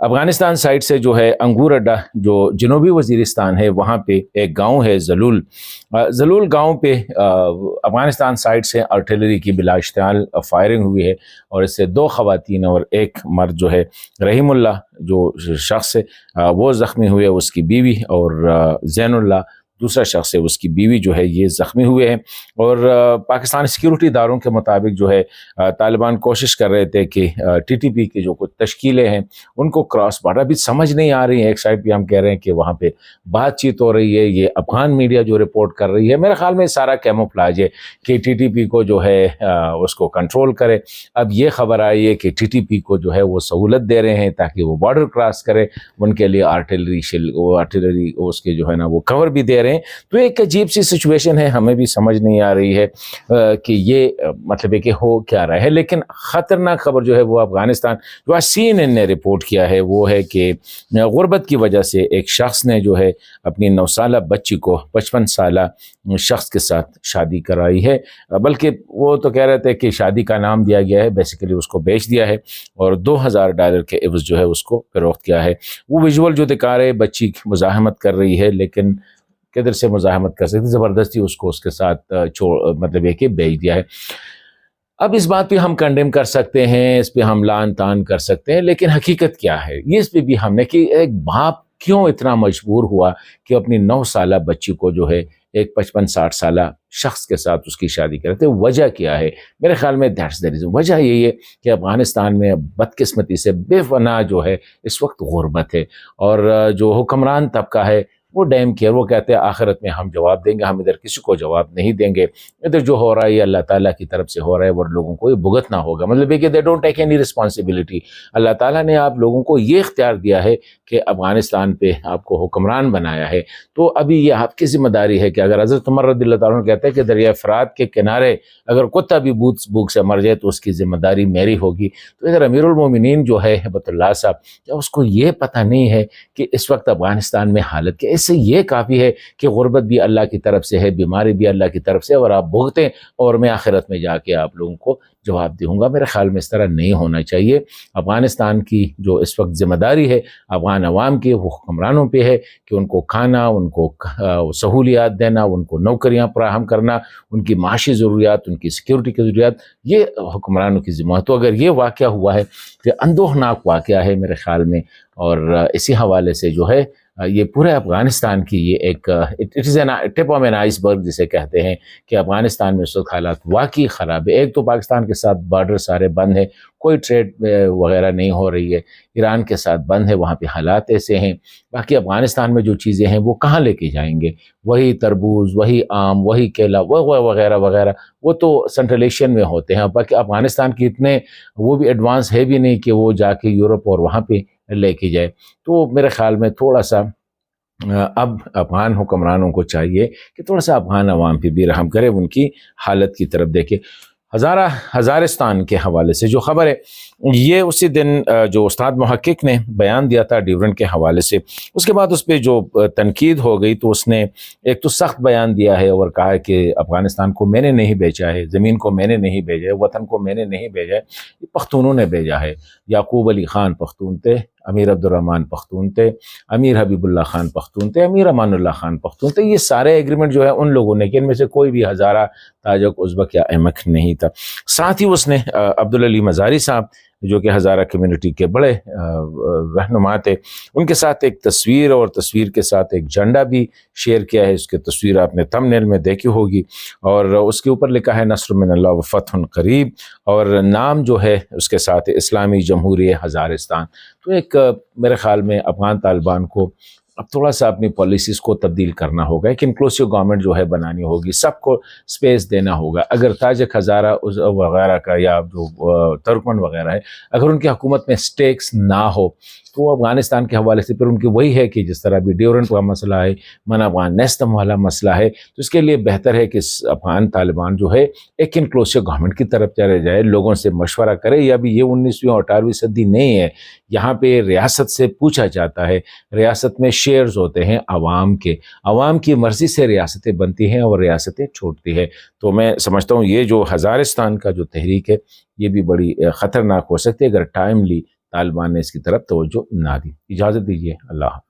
Afghanistan side سے جو ہے انگور اڈا جو جنوبی وزیرستان ہے وہاں پہ ایک گاؤں ہے زلول، زلول گاؤں پہ افغانستان سائڈ سے آرٹلری کی بلا اشتعال فائرنگ ہوئی ہے، اور اس سے 2 خواتین اور 1 مرد جو ہے رحیم اللہ جو شخص ہے وہ زخمی ہوئے، اس کی بیوی، اور زین اللہ دوسرا شخص ہے اس کی بیوی جو ہے یہ زخمی ہوئے ہیں۔ اور پاکستانی سیکیورٹی اداروں کے مطابق جو ہے طالبان کوشش کر رہے تھے کہ ٹی ٹی پی کی جو کچھ تشکیلیں ہیں ان کو کراس بارڈر ابھی سمجھ نہیں آ رہی ہیں۔ ایک سائڈ پہ ہم کہہ رہے ہیں کہ وہاں پہ بات چیت ہو رہی ہے، یہ افغان میڈیا جو رپورٹ کر رہی ہے، میرے خیال میں سارا کیموفلاج ہے کہ ٹی ٹی پی کو جو ہے اس کو کنٹرول کرے۔ اب یہ خبر آئی ہے کہ ٹی ٹی پی کو جو ہے وہ سہولت دے رہے ہیں تاکہ وہ بارڈر کراس کرے، ان کے لیے آرٹلری اس کے جو ہے نا وہ کور بھی دے رہے ہیں۔ تو ایک عجیب سی سچویشن ہے، ہمیں بھی سمجھ نہیں آ رہی ہے کہ یہ مطلب ہے کہ ہو کیا رہا ہے۔ لیکن خطرناک خبر جو ہے وہ افغانستان جو آج سی این این نے رپورٹ کیا ہے وہ ہے کہ غربت کی وجہ سے ایک شخص نے جو ہے اپنی 9 سالہ بچی کو 55 سالہ شخص کے ساتھ شادی کرائی ہے، بلکہ وہ تو کہہ رہے تھے کہ شادی کا نام دیا گیا ہے، بیسیکلی اس کو بیچ دیا ہے اور $2000 کے عوض جو ہے اس کو فروخت کیا ہے۔ وہ ویژول جو دکھا رہے بچی مزاحمت کر رہی ہے، لیکن کدھر سے مزاحمت کر سکتی، زبردستی اس کو اس کے ساتھ مطلب یہ کہ بیچ دیا ہے۔ اب اس بات پہ ہم کنڈیم کر سکتے ہیں، اس پہ ہم لان تان کر سکتے ہیں، لیکن حقیقت کیا ہے یہ اس پہ بھی ہم نے کہ ایک باپ کیوں اتنا مجبور ہوا کہ اپنی 9 سالہ بچی کو جو ہے ایک 55-60 سالہ شخص کے ساتھ اس کی شادی کرتے، وجہ کیا ہے؟ میرے خیال میں دیٹس دی ریزن۔ وجہ یہی ہے کہ افغانستان میں بدقسمتی سے بے پناہ جو ہے اس وقت غربت ہے، اور جو حکمران طبقہ ہے وہ ڈیم کیئر، وہ کہتے ہیں آخرت میں ہم جواب دیں گے، ہم ادھر کسی کو جواب نہیں دیں گے، ادھر جو ہو رہا ہے یہ اللہ تعالیٰ کی طرف سے ہو رہا ہے اور لوگوں کو یہ بھگتنا ہوگا۔ مطلب ہے کہ they don't take any responsibility. اللہ تعالیٰ نے آپ لوگوں کو یہ اختیار دیا ہے کہ افغانستان پہ آپ کو حکمران بنایا ہے، تو ابھی یہ آپ کی ذمہ داری ہے کہ اگر حضرت عمر رضی اللہ تعالیٰ عنہ کہتے ہیں کہ دریائے فرات کے کنارے اگر کتا بھی بھوک سے مر جائے تو اس کی ذمہ داری میری ہوگی۔ تو اگر امیر المومنین جو ہے ہیبت اللہ صاحب، کیا اس کو یہ پتہ نہیں ہے کہ اس وقت افغانستان میں حالت کیا؟ اس سے یہ کافی ہے کہ غربت بھی اللہ کی طرف سے ہے، بیماری بھی اللہ کی طرف سے، اور آپ بھگتیں اور میں آخرت میں جا کے آپ لوگوں کو جواب دوں گا۔ میرے خیال میں اس طرح نہیں ہونا چاہیے۔ افغانستان کی جو اس وقت ذمہ داری ہے افغان عوام کی، وہ حکمرانوں پہ ہے کہ ان کو کھانا، ان کو سہولیات دینا، ان کو نوکریاں فراہم کرنا، ان کی معاشی ضروریات، ان کی سیکیورٹی کی ضروریات، یہ حکمرانوں کی ذمہ ہے۔ تو اگر یہ واقعہ ہوا ہے کہ اندوہناک واقعہ ہے میرے خیال میں، اور اسی حوالے سے جو ہے یہ پورے افغانستان کی یہ ایک it is an tip of an ice برگ جسے کہتے ہیں کہ افغانستان میں اس وقت حالات واقعی خراب ہے۔ ایک تو پاکستان کے ساتھ بارڈر سارے بند ہیں، کوئی ٹریڈ وغیرہ نہیں ہو رہی ہے، ایران کے ساتھ بند ہے، وہاں پہ حالات ایسے ہیں۔ باقی افغانستان میں جو چیزیں ہیں وہ کہاں لے کے جائیں گے؟ وہی تربوز، وہی آم، وہی کیلا وغیرہ وغیرہ، وہ تو سنٹرل ایشین میں ہوتے ہیں۔ باقی افغانستان کی اتنے وہ بھی ایڈوانس ہے بھی نہیں کہ وہ جا کے یورپ اور وہاں پہ لے کے جائے۔ تو میرے خیال میں تھوڑا سا اب افغان حکمرانوں کو چاہیے کہ تھوڑا سا افغان عوام پہ بھی رحم کرے، ان کی حالت کی طرف دیکھے۔ ہزارستان کے حوالے سے جو خبر ہے یہ اسی دن جو استاد محقق نے بیان دیا تھا ڈیورنٹ کے حوالے سے، اس کے بعد اس پہ جو تنقید ہو گئی تو اس نے ایک تو سخت بیان دیا ہے اور کہا ہے کہ افغانستان کو میں نے نہیں بھیجا ہے، زمین کو میں نے نہیں بھیجا ہے، وطن کو میں نے نہیں بھیجا ہے، یہ پختونوں نے بھیجا ہے۔ یعقوب علی خان پختون تھے، امیر عبدالرحمن پختون تھے، امیر حبیب اللہ خان پختون تھے، امیر امان اللہ خان پختون تھے۔ یہ سارے ایگریمنٹ جو ہے ان لوگوں نے کہ ان میں سے کوئی بھی ہزارہ، تاجک، ازبک یا احمق نہیں تھا۔ ساتھ ہی اس نے عبدالعلی مزاری صاحب جو کہ ہزارہ کمیونٹی کے بڑے رہنما تھے، ان کے ساتھ ایک تصویر اور تصویر کے ساتھ ایک جھنڈا بھی شیئر کیا ہے۔ اس کی تصویر آپ نے تھمبنیل میں دیکھی ہوگی، اور اس کے اوپر لکھا ہے نصر من اللہ و فتح قریب، اور نام جو ہے اس کے ساتھ اسلامی جمہوریہ ہزارستان۔ تو ایک میرے خیال میں افغان طالبان کو اب تھوڑا سا اپنی پالیسیز کو تبدیل کرنا ہوگا، ایک انکلوسیو گورنمنٹ جو ہے بنانی ہوگی، سب کو سپیس دینا ہوگا۔ اگر تاجک ہزارہ وغیرہ کا یا جو ترکمن وغیرہ ہے، اگر ان کی حکومت میں سٹیکس نہ ہو تو افغانستان کے حوالے سے پھر ان کی وہی ہے کہ جس طرح بھی ڈیورنٹ کا مسئلہ ہے، من افغان نیستم والا مسئلہ ہے، تو اس کے لیے بہتر ہے کہ افغان طالبان جو ہے ایک انکلوسیو گورنمنٹ کی طرف چلے جائے، لوگوں سے مشورہ کرے۔ یا بھی یہ 19ویں اور 18ویں صدی نہیں ہے، یہاں پہ ریاست سے پوچھا جاتا ہے، ریاست میں شیئرز ہوتے ہیں عوام کے، عوام کی مرضی سے ریاستیں بنتی ہیں اور ریاستیں چھوٹتی ہیں۔ تو میں سمجھتا ہوں یہ جو ہزارستان کا جو تحریک ہے یہ بھی بڑی خطرناک ہو سکتی ہے اگر ٹائملی طالبان نے اس کی طرف توجہ نہ دی۔ اجازت دیجیے، اللہ حافظ۔